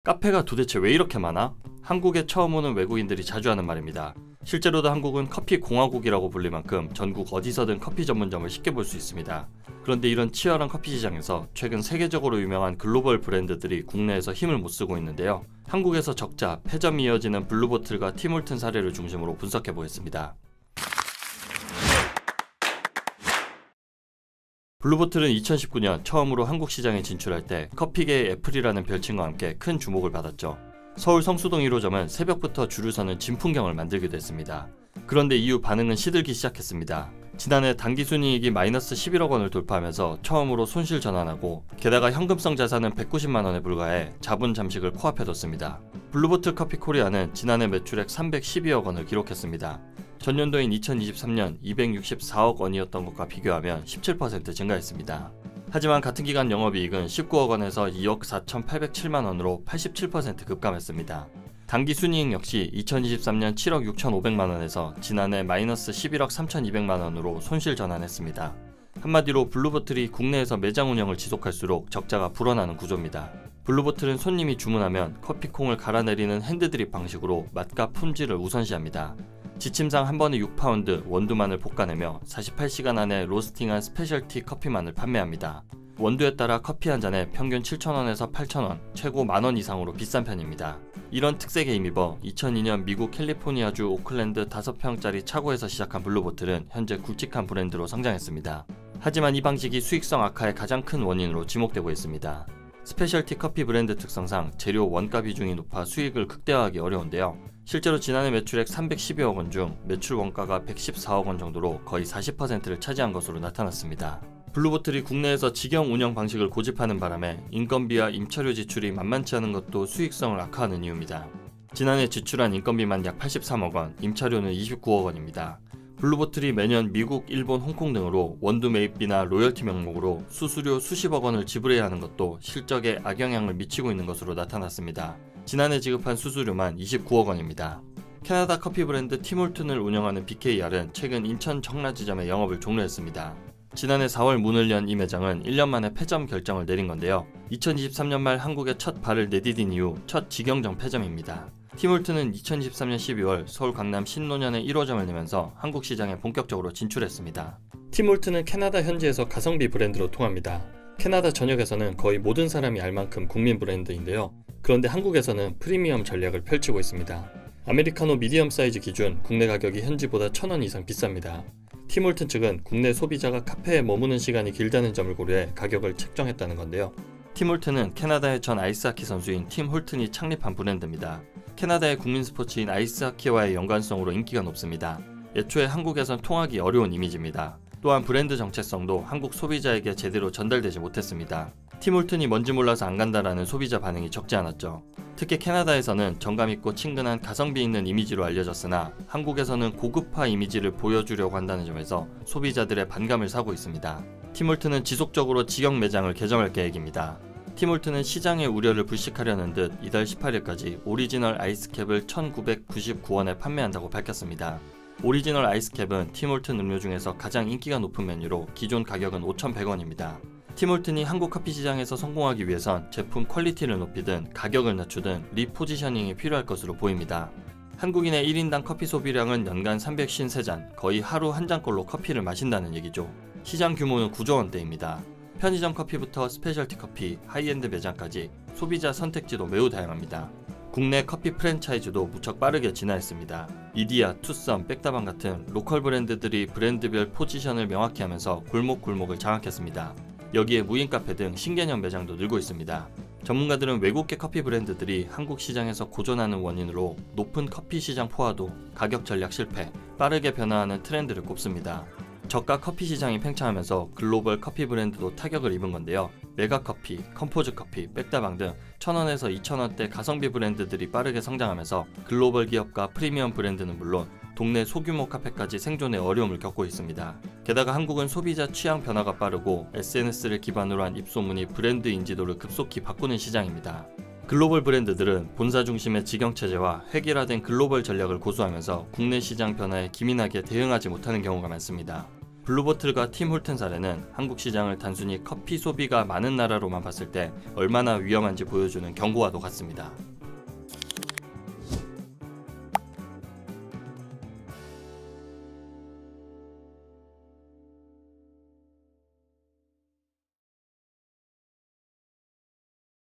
카페가 도대체 왜 이렇게 많아? 한국에 처음 오는 외국인들이 자주 하는 말입니다. 실제로도 한국은 커피 공화국이라고 불릴 만큼 전국 어디서든 커피 전문점을 쉽게 볼 수 있습니다. 그런데 이런 치열한 커피 시장에서 최근 세계적으로 유명한 글로벌 브랜드들이 국내에서 힘을 못 쓰고 있는데요. 한국에서 적자, 패점이 이어지는 블루보틀과 팀홀튼 사례를 중심으로 분석해 보겠습니다. 블루보틀은 2019년 처음으로 한국 시장에 진출할 때 커피계의 애플이라는 별칭과 함께 큰 주목을 받았죠. 서울 성수동 1호점은 새벽부터 줄을 서는 진풍경을 만들기도 했습니다. 그런데 이후 반응은 시들기 시작했습니다. 지난해 당기순이익이 마이너스 11억 원을 돌파하면서 처음으로 손실 전환하고, 게다가 현금성 자산은 190만 원에 불과해 자본 잠식을 코앞에 뒀습니다. 블루보틀 커피 코리아는 지난해 매출액 312억 원을 기록했습니다. 전년도인 2023년 264억 원이었던 것과 비교하면 17% 증가했습니다. 하지만 같은 기간 영업이익은 19억 원에서 2억 4,807만 원으로 87% 급감했습니다. 당기순이익 역시 2023년 7억 6,500만 원에서 지난해 마이너스 11억 3,200만 원으로 손실 전환했습니다. 한마디로 블루보틀이 국내에서 매장 운영을 지속할수록 적자가 불어나는 구조입니다. 블루보틀은 손님이 주문하면 커피콩을 갈아내리는 핸드드립 방식으로 맛과 품질을 우선시합니다. 지침상 한 번에 6파운드 원두만을 볶아내며 48시간 안에 로스팅한 스페셜티 커피만을 판매합니다. 원두에 따라 커피 한 잔에 평균 7,000원에서 8,000원, 최고 만원 이상으로 비싼 편입니다. 이런 특색에 힘입어 2002년 미국 캘리포니아주 오클랜드 5평짜리 차고에서 시작한 블루보틀은 현재 굵직한 브랜드로 성장했습니다. 하지만 이 방식이 수익성 악화의 가장 큰 원인으로 지목되고 있습니다. 스페셜티 커피 브랜드 특성상 재료 원가 비중이 높아 수익을 극대화하기 어려운데요. 실제로 지난해 매출액 312억 원 중 매출 원가가 114억 원 정도로 거의 40%를 차지한 것으로 나타났습니다. 블루보틀이 국내에서 직영 운영 방식을 고집하는 바람에 인건비와 임차료 지출이 만만치 않은 것도 수익성을 악화하는 이유입니다. 지난해 지출한 인건비만 약 83억 원, 임차료는 29억 원입니다. 블루보틀이 매년 미국, 일본, 홍콩 등으로 원두 매입비나 로열티 명목으로 수수료 수십억 원을 지불해야 하는 것도 실적에 악영향을 미치고 있는 것으로 나타났습니다. 지난해 지급한 수수료만 29억 원입니다. 캐나다 커피 브랜드 팀홀튼을 운영하는 BKR은 최근 인천 청라 지점의 영업을 종료했습니다. 지난해 4월 문을 연 이 매장은 1년 만에 폐점 결정을 내린 건데요. 2023년 말 한국에 첫 발을 내디딘 이후 첫 직영점 폐점입니다. 팀홀튼은 2023년 12월 서울 강남 신논현에 1호점을 내면서 한국 시장에 본격적으로 진출했습니다. 팀홀튼은 캐나다 현지에서 가성비 브랜드로 통합니다. 캐나다 전역에서는 거의 모든 사람이 알 만큼 국민 브랜드인데요. 그런데 한국에서는 프리미엄 전략을 펼치고 있습니다. 아메리카노 미디엄 사이즈 기준 국내 가격이 현지보다 1,000원 이상 비쌉니다. 팀홀튼 측은 국내 소비자가 카페에 머무는 시간이 길다는 점을 고려해 가격을 책정했다는 건데요. 팀홀튼은 캐나다의 전 아이스하키 선수인 팀 홀튼이 창립한 브랜드입니다. 캐나다의 국민 스포츠인 아이스하키와의 연관성으로 인기가 높습니다. 애초에 한국에선 통하기 어려운 이미지입니다. 또한 브랜드 정체성도 한국 소비자에게 제대로 전달되지 못했습니다. 팀홀튼이 뭔지 몰라서 안 간다라는 소비자 반응이 적지 않았죠. 특히 캐나다에서는 정감있고 친근한 가성비 있는 이미지로 알려졌으나 한국에서는 고급화 이미지를 보여주려고 한다는 점에서 소비자들의 반감을 사고 있습니다. 팀홀튼은 지속적으로 직영 매장을 개점할 계획입니다. 팀홀튼은 시장의 우려를 불식하려는 듯 이달 18일까지 오리지널 아이스캡을 1,999원에 판매한다고 밝혔습니다. 오리지널 아이스캡은 팀홀튼 음료 중에서 가장 인기가 높은 메뉴로 기존 가격은 5,100원입니다. 팀홀튼이 한국 커피 시장에서 성공하기 위해선 제품 퀄리티를 높이든 가격을 낮추든 리포지셔닝이 필요할 것으로 보입니다. 한국인의 1인당 커피 소비량은 연간 353잔, 거의 하루 한 잔꼴로 커피를 마신다는 얘기죠. 시장 규모는 9조 원대입니다. 편의점 커피부터 스페셜티 커피, 하이엔드 매장까지 소비자 선택지도 매우 다양합니다. 국내 커피 프랜차이즈도 무척 빠르게 진화했습니다. 이디야, 투썸, 백다방 같은 로컬 브랜드들이 브랜드별 포지션을 명확히 하면서 골목골목을 장악했습니다. 여기에 무인 카페 등 신개념 매장도 늘고 있습니다. 전문가들은 외국계 커피 브랜드들이 한국 시장에서 고전하는 원인으로 높은 커피 시장 포화도, 가격 전략 실패, 빠르게 변화하는 트렌드를 꼽습니다. 저가 커피 시장이 팽창하면서 글로벌 커피 브랜드도 타격을 입은 건데요. 메가커피, 컴포즈커피, 백다방 등 1,000원에서 2,000원대 가성비 브랜드들이 빠르게 성장하면서 글로벌 기업과 프리미엄 브랜드는 물론 동네 소규모 카페까지 생존에 어려움을 겪고 있습니다. 게다가 한국은 소비자 취향 변화가 빠르고 SNS를 기반으로 한 입소문이 브랜드 인지도를 급속히 바꾸는 시장입니다. 글로벌 브랜드들은 본사 중심의 직영체제와 획일화된 글로벌 전략을 고수하면서 국내 시장 변화에 기민하게 대응하지 못하는 경우가 많습니다. 블루보틀과 팀 홀튼 사례는 한국 시장을 단순히 커피 소비가 많은 나라로만 봤을 때 얼마나 위험한지 보여주는 경고와도 같습니다.